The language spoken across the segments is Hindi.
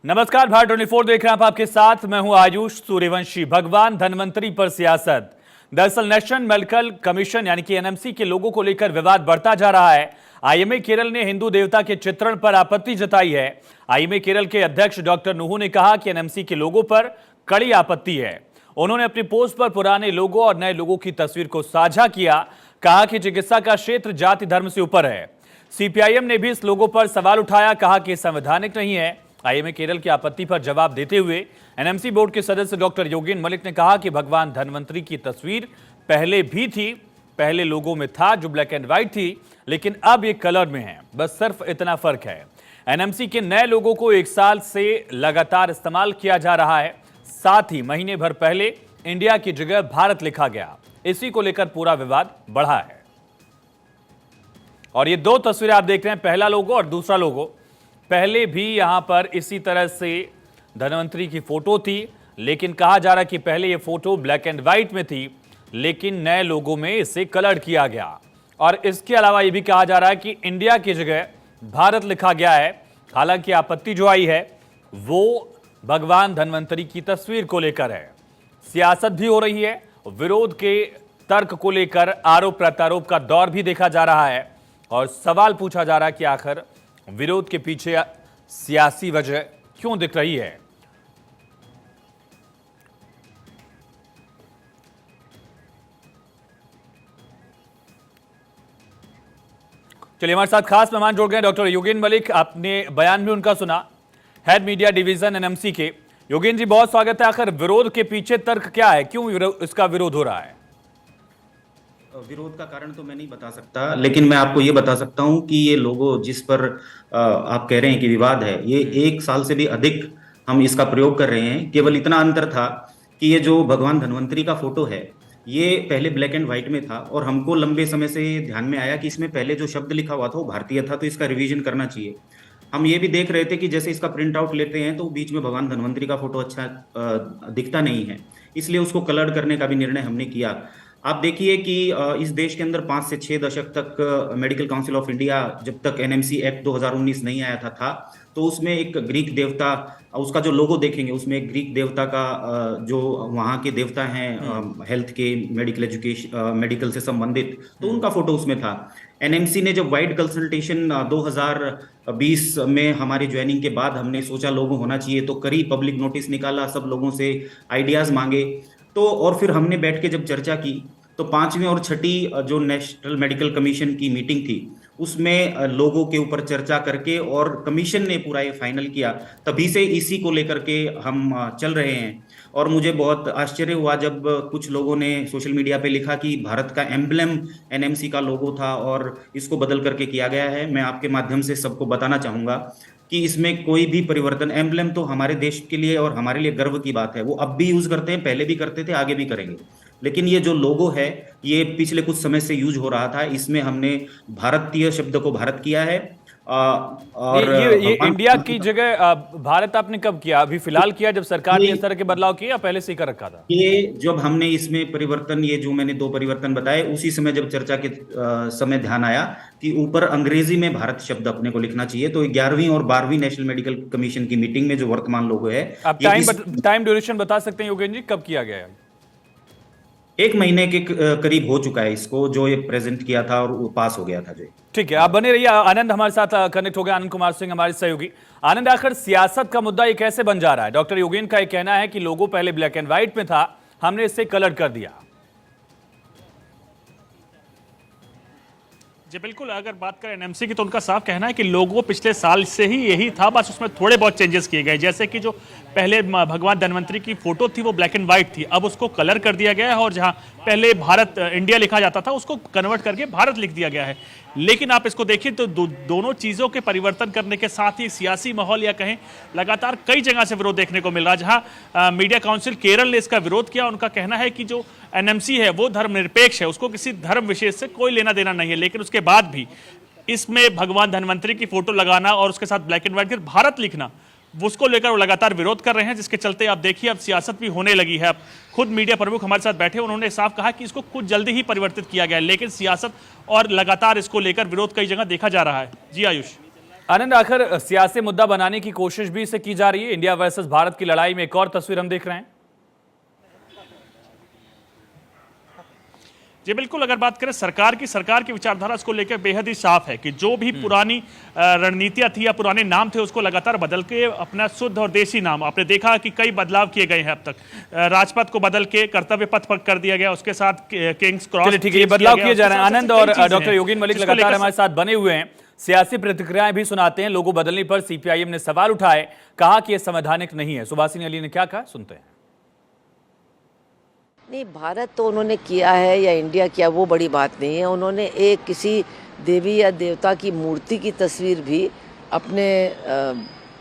नमस्कार, भारत 24 देख रहे हैं आप, आपके साथ मैं हूं आयुष सूर्यवंशी। भगवान धन्वंतरी पर सियासत। दरअसल नेशनल मेडिकल कमीशन यानी कि एनएमसी के लोगों को लेकर विवाद बढ़ता जा रहा है। आईएमए केरल ने हिंदू देवता के चित्रण पर आपत्ति जताई है। आईएमए केरल के अध्यक्ष डॉक्टर नुहू ने कहा कि एनएमसी के लोगों पर कड़ी आपत्ति है। उन्होंने अपनी पोस्ट पर पुराने लोगों और नए लोगों की तस्वीर को साझा किया। कहा कि चिकित्सा का क्षेत्र जाति धर्म से ऊपर है। सीपीआईएम ने भी इस लोगों पर सवाल उठाया, कहा कि संवैधानिक नहीं है। आईएमए केरल की आपत्ति पर जवाब देते हुए एनएमसी बोर्ड के सदस्य डॉक्टर योगेन मलिक ने कहा कि भगवान धन्वंतरी की तस्वीर पहले भी थी, पहले लोगों में था जो ब्लैक एंड व्हाइट थी, लेकिन अब ये कलर में है, बस सिर्फ इतना फर्क है। एनएमसी के नए लोगों को 1 साल से लगातार इस्तेमाल किया जा रहा है। साथ ही महीने भर पहले इंडिया की जगह भारत लिखा गया। इसी को लेकर पूरा विवाद बढ़ा है। और ये 2 तस्वीरें आप देख रहे हैं, पहला लोगो और दूसरा लोगो। पहले भी यहां पर इसी तरह से धन्वंतरी की फोटो थी, लेकिन कहा जा रहा है कि पहले ये फोटो ब्लैक एंड व्हाइट में थी, लेकिन नए लोगों में इसे कलर किया गया। और इसके अलावा यह भी कहा जा रहा है कि इंडिया की जगह भारत लिखा गया है। हालांकि आपत्ति जो आई है वो भगवान धन्वंतरी की तस्वीर को लेकर है। सियासत भी हो रही है, विरोध के तर्क को लेकर आरोप प्रत्यारोप का दौर भी देखा जा रहा है। और सवाल पूछा जा रहा है कि आखिर विरोध के पीछे सियासी वजह क्यों दिख रही है। चलिए, हमारे साथ खास मेहमान जुड़ गए डॉक्टर योगेन मलिक। आपने बयान भी उनका सुना, हेड मीडिया डिवीजन एनएमसी के। योगेन जी, बहुत स्वागत है। आखिर विरोध के पीछे तर्क क्या है, क्यों इसका विरोध हो रहा है? विरोध का कारण तो मैं नहीं बता सकता, लेकिन मैं आपको ये बता सकता हूं कि ये लोगो जिस पर आप कह रहे हैं कि विवाद है, ये 1 साल से भी अधिक हम इसका प्रयोग कर रहे हैं। केवल इतना अंतर था कि ये जो भगवान धन्वंतरी का फोटो है, ये पहले ब्लैक एंड व्हाइट में था और हमको लंबे समय से ध्यान में आया कि इसमें पहले जो शब्द लिखा हुआ था वो भारतीय था, तो इसका रिवीजन करना चाहिए। हम ये भी देख रहे थे कि जैसे इसका प्रिंट आउट लेते हैं तो बीच में भगवान धन्वंतरी का फोटो अच्छा दिखता नहीं है, इसलिए उसको कलर्ड करने का भी निर्णय हमने किया। आप देखिए कि इस देश के अंदर 5 से 6 दशक तक मेडिकल काउंसिल ऑफ इंडिया, जब तक एनएमसी एक्ट 2019 नहीं आया था, तो उसमें एक ग्रीक देवता, उसका जो लोगो देखेंगे उसमें एक ग्रीक देवता का जो वहाँ के देवता हैं हेल्थ के, मेडिकल एजुकेशन, मेडिकल से संबंधित, तो उनका फोटो उसमें था। एनएमसी ने जब वाइड कंसल्टेशन 2020 में हमारी ज्वाइनिंग के बाद हमने सोचा लोगो होना चाहिए, तो करीब पब्लिक नोटिस निकाला, सब लोगों से आइडियाज मांगे, तो और फिर हमने बैठ के जब चर्चा की तो 5वीं और 6ठी जो नेशनल मेडिकल कमीशन की मीटिंग थी उसमें लोगों के ऊपर चर्चा करके और कमीशन ने पूरा ये फाइनल किया। तभी से इसी को लेकर के हम चल रहे हैं। और मुझे बहुत आश्चर्य हुआ जब कुछ लोगों ने सोशल मीडिया पे लिखा कि भारत का एम्ब्लेम एनएमसी का लोगो था और इसको बदल करके किया गया है। मैं आपके माध्यम से सबको बताना चाहूंगा कि इसमें कोई भी परिवर्तन, एम्ब्लेम तो हमारे देश के लिए और हमारे लिए गर्व की बात है, वो अब भी यूज करते हैं, पहले भी करते थे, आगे भी करेंगे। लेकिन ये जो लोगो है ये पिछले कुछ समय से यूज हो रहा था, इसमें हमने भारतीय शब्द को भारत किया है। और ये इंडिया की जगह भारत आपने कब किया? अभी फिलहाल किया जब सरकार ने इस तरह के बदलाव किए, या पहले से ही कर रखा था? ये जब हमने इसमें परिवर्तन, ये जो मैंने 2 परिवर्तन बताए, उसी समय जब चर्चा के समय ध्यान आया कि ऊपर अंग्रेजी में भारत शब्द अपने को लिखना चाहिए, तो 11वीं और 12वीं नेशनल मेडिकल कमीशन की मीटिंग में जो वर्तमान लोगो है, आप टाइम ड्यूरेशन बता सकते हैं योगेन जी, कब किया गया है? 1 महीने के करीब हो चुका है इसको, जो ये प्रेजेंट किया था और वो पास हो गया था। जो ठीक है, आप बने रहिए। आनंद हमारे साथ कनेक्ट हो गया, आनंद कुमार सिंह हमारे सहयोगी। आनंद, आखिर सियासत का मुद्दा ये कैसे बन जा रहा है? डॉक्टर योगेन का ये कहना है कि लोगो पहले ब्लैक एंड व्हाइट में था, हमने इससे कलर कर दिया। जी बिल्कुल, अगर बात करें एनएमसी की तो उनका साफ कहना है कि लोगो पिछले साल से ही यही था, बस उसमें थोड़े बहुत चेंजेस किए गए। जैसे कि जो पहले भगवान धन्वंतरी की फोटो थी वो ब्लैक एंड व्हाइट थी, अब उसको कलर कर दिया गया है, और जहां पहले भारत इंडिया लिखा जाता था उसको कन्वर्ट करके भारत लिख दिया गया है। लेकिन आप इसको देखिए तो दोनों चीज़ों के परिवर्तन करने के साथ ही सियासी माहौल या कहें लगातार कई जगह से विरोध देखने को मिल रहा है। जहां मीडिया काउंसिल केरल ने इसका विरोध किया, उनका कहना है कि जो एनएमसी है वो धर्मनिरपेक्ष है, उसको किसी धर्म विशेष से कोई लेना देना नहीं है। लेकिन उसके बाद भी इसमें भगवान धन्वंतरी की फोटो लगाना और उसके साथ ब्लैक एंड व्हाइट फिर भारत लिखना, उसको लेकर वो लगातार विरोध कर रहे हैं, जिसके चलते आप देखिए अब सियासत भी होने लगी है। अब खुद मीडिया प्रमुख हमारे साथ बैठे, उन्होंने साफ कहा कि इसको कुछ जल्दी ही परिवर्तित किया गया है, लेकिन सियासत और लगातार इसको लेकर विरोध कई जगह देखा जा रहा है। जी आयुष। आनंद, आखिर सियासी मुद्दा बनाने की कोशिश भी इसे की जा रही है। इंडिया वर्सेस भारत की लड़ाई में एक और तस्वीर हम देख रहे हैं। जी बिल्कुल, अगर बात करें सरकार की विचारधारा इसको लेकर बेहद ही साफ है कि जो भी पुरानी रणनीतियां थी या पुराने नाम थे उसको लगातार बदल के अपना शुद्ध और देसी नाम, आपने देखा कि कई बदलाव किए गए हैं अब तक। राजपथ को बदल के कर्तव्य पथ कर दिया गया, उसके साथ किंग्स क्रॉस। चलिए ठीक है, ये बदलाव किए जा रहे हैं। आनंद और डॉक्टर योगेन मलिक लगातार हमारे साथ बने हुए हैं, सियासी प्रतिक्रियाएं भी सुनाते हैं। लोगों बदलने पर सीपीआईएम ने सवाल उठाए, कहा कि यह संवैधानिक नहीं है। सुभाषिनी अली ने क्या कहा, सुनते हैं। नहीं, भारत तो उन्होंने किया है या इंडिया किया वो बड़ी बात नहीं है। उन्होंने एक किसी देवी या देवता की मूर्ति की तस्वीर भी अपने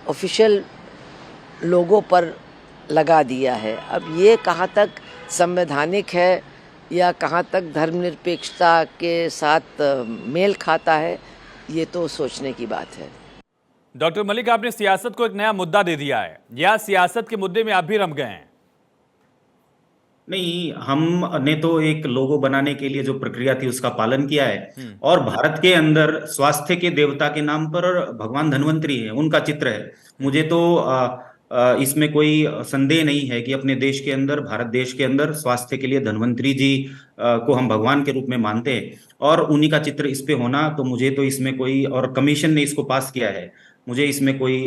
ऑफिशियल लोगों पर लगा दिया है। अब ये कहाँ तक संवैधानिक है या कहाँ तक धर्मनिरपेक्षता के साथ मेल खाता है, ये तो सोचने की बात है। डॉक्टर मलिक, आपने सियासत को एक नया मुद्दा दे दिया है, या सियासत के मुद्दे में आप भी रम गए हैं? नहीं, हमने तो एक लोगो बनाने के लिए जो प्रक्रिया थी उसका पालन किया है, और भारत के अंदर स्वास्थ्य के देवता के नाम पर भगवान धन्वंतरी है, उनका चित्र है। मुझे तो इसमें कोई संदेह नहीं है कि अपने देश के अंदर, भारत देश के अंदर स्वास्थ्य के लिए धन्वंतरी जी को हम भगवान के रूप में मानते हैं, और उन्हीं का चित्र इस पे होना, तो मुझे तो इसमें कोई, और कमीशन ने इसको पास किया है, मुझे इसमें कोई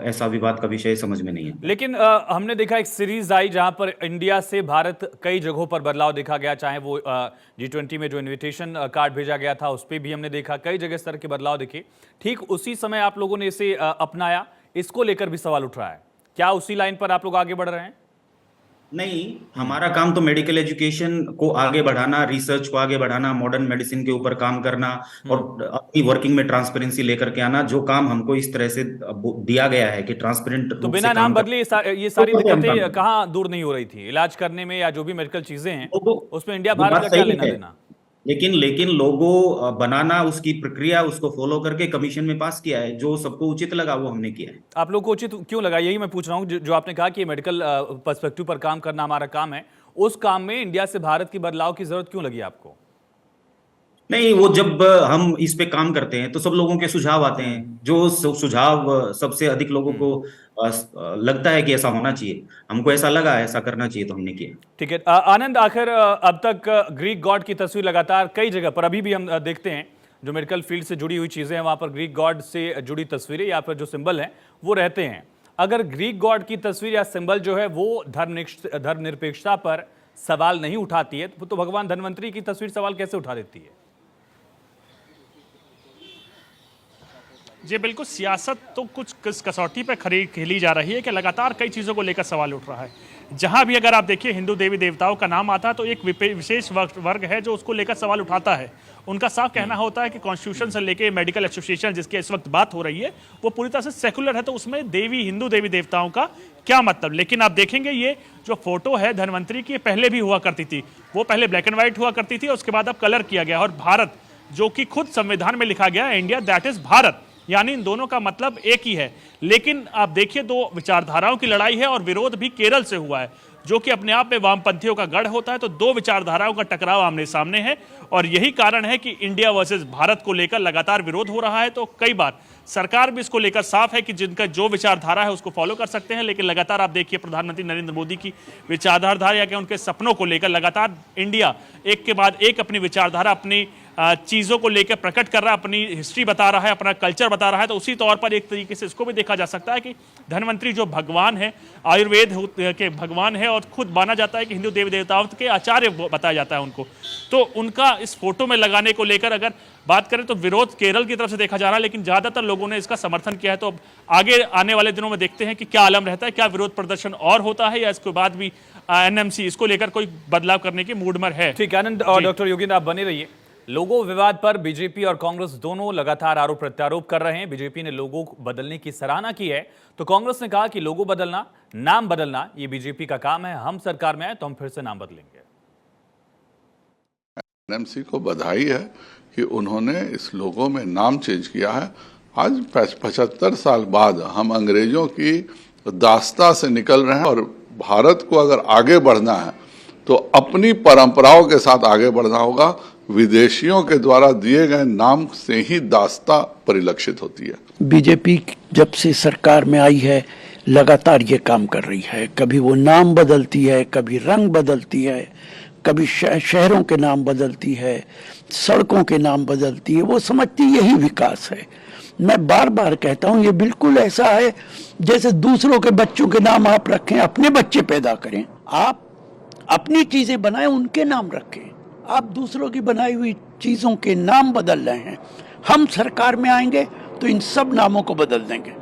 ऐसा विवाद का विषय समझ में नहीं है। लेकिन हमने देखा एक सीरीज आई जहां पर इंडिया से भारत कई जगहों पर बदलाव देखा गया, चाहे वो G20 में जो इनविटेशन कार्ड भेजा गया था उस पर भी हमने देखा, कई जगह इस तरह के बदलाव दिखे। ठीक उसी समय आप लोगों ने इसे अपनाया, इसको लेकर भी सवाल उठ रहा है। क्या उसी लाइन पर आप लोग आगे बढ़ रहे हैं? नहीं, हमारा काम तो मेडिकल एजुकेशन को आगे बढ़ाना, रिसर्च को आगे बढ़ाना, मॉडर्न मेडिसिन के ऊपर काम करना, और अपनी वर्किंग में ट्रांसपेरेंसी लेकर के आना। जो काम हमको इस तरह से दिया गया है कि ट्रांसपेरेंट तो बिना नाम बदले ये सारी दिक्कतें कहाँ दूर नहीं हो रही थी? इलाज करने में या जो भी मेडिकल चीजें हैं उसमें इंडिया भारत का क्या लेना देना? लेकिन लोगो बनाना, उसकी प्रक्रिया, उसको फॉलो करके कमीशन में पास किया है। जो सबको उचित लगा वो हमने किया है। आप लोग को उचित क्यों लगा, यही मैं पूछ रहा हूँ। जो आपने कहा कि मेडिकल पर्सपेक्टिव पर काम करना हमारा काम है, उस काम में इंडिया से भारत की बदलाव की जरूरत क्यों लगी आपको? नहीं, वो जब हम इस पे काम करते हैं तो सब लोगों के सुझाव आते हैं। जो सुझाव सबसे अधिक लोगों को लगता है कि ऐसा होना चाहिए, हमको ऐसा लगा ऐसा करना चाहिए, तो हमने किया। ठीक है आनंद, आखिर अब तक ग्रीक गॉड की तस्वीर लगातार कई जगह पर अभी भी हम देखते हैं, जो मेडिकल फील्ड से जुड़ी हुई चीजें हैं वहां पर ग्रीक गॉड से जुड़ी तस्वीरें या फिर जो सिंबल हैं वो रहते हैं। अगर ग्रीक गॉड की तस्वीर या सिंबल जो है वो धर्मनिरपेक्षता पर सवाल नहीं उठाती है, तो भगवान धन्वंतरी की तस्वीर सवाल कैसे उठा देती है? जी बिल्कुल, सियासत तो कुछ किस कसौटी पर खेली जा रही है कि लगातार कई चीज़ों को लेकर सवाल उठ रहा है। जहां भी अगर आप देखिए हिंदू देवी देवताओं का नाम आता है तो एक विशेष वर्ग है जो उसको लेकर सवाल उठाता है। उनका साफ कहना होता है कि कॉन्स्टिट्यूशन से लेकर मेडिकल एसोसिएशन जिसकी इस वक्त बात हो रही है वो पूरी तरह से सेकुलर है, तो उसमें हिंदू देवी देवताओं का क्या मतलब। लेकिन आप देखेंगे ये जो फोटो है धन्वंतरी की, पहले भी हुआ करती थी, वो पहले ब्लैक एंड व्हाइट हुआ करती थी, उसके बाद अब कलर किया गया। और भारत जो कि खुद संविधान में लिखा गया है, इंडिया दैट इज भारत, यानी इन दोनों का मतलब एक ही है। लेकिन आप देखिए दो विचारधाराओं की लड़ाई है और विरोध भी केरल से हुआ है, जो कि अपने आप में वामपंथियों का गढ़ होता है। तो दो विचारधाराओं का टकराव आमने सामने है और यही कारण है कि इंडिया वर्सेस भारत को लेकर लगातार विरोध हो रहा है। तो कई बार सरकार भी इसको लेकर साफ है कि जिनका जो विचारधारा है उसको फॉलो कर सकते हैं, लेकिन लगातार आप देखिए प्रधानमंत्री नरेंद्र मोदी की विचारधारा या कि उनके सपनों को लेकर लगातार इंडिया एक के बाद एक अपनी विचारधारा, अपनी चीज़ों को लेकर प्रकट कर रहा है, अपनी हिस्ट्री बता रहा है, अपना कल्चर बता रहा है। तो उसी तौर पर एक तरीके से इसको भी देखा जा सकता है कि धन्वंतरी जो भगवान है, आयुर्वेद के भगवान है और खुद माना जाता है कि हिंदू देवी देवताओं के आचार्य बताया जाता है उनको, तो उनका इस फोटो में लगाने को लेकर अगर बात करें तो विरोध केरल की तरफ से देखा जा रहा है, लेकिन ज़्यादातर लोगों ने इसका समर्थन किया है। तो अब आगे आने वाले दिनों में देखते हैं कि क्या आलम रहता है, क्या विरोध प्रदर्शन और होता है या इसके बाद भी एनएमसी इसको लेकर कोई बदलाव करने की मूड में है। ठीक है आनंद और डॉक्टर योगेंद्र, आप बने रहिए। लोगो विवाद पर बीजेपी और कांग्रेस दोनों लगातार आरोप प्रत्यारोप कर रहे हैं। बीजेपी ने लोगो बदलने की सराहना की है, तो कांग्रेस ने कहा कि लोगो बदलना, नाम बदलना ये बीजेपी का काम है, हम सरकार में आए तो हम फिर से नाम बदलेंगे। एनएमसी को बधाई है कि उन्होंने इस लोगो में नाम चेंज किया है। आज 75 साल बाद हम अंग्रेजों की दास्ता से निकल रहे हैं और भारत को अगर आगे बढ़ना है तो अपनी परंपराओं के साथ आगे बढ़ना होगा। विदेशियों के द्वारा दिए गए नाम से ही दास्ता परिलक्षित होती है। बीजेपी जब से सरकार में आई है लगातार ये काम कर रही है। कभी वो नाम बदलती है, कभी रंग बदलती है, कभी शहरों के नाम बदलती है, सड़कों के नाम बदलती है। वो समझती यही विकास है। मैं बार बार कहता हूँ ये बिल्कुल ऐसा है जैसे दूसरों के बच्चों के नाम आप रखें, अपने बच्चे पैदा करें, आप अपनी चीजें बनाएं, उनके नाम रखें। आप दूसरों की बनाई हुई चीजों के नाम बदल रहे हैं। हम सरकार में आएंगे तो इन सब नामों को बदल देंगे।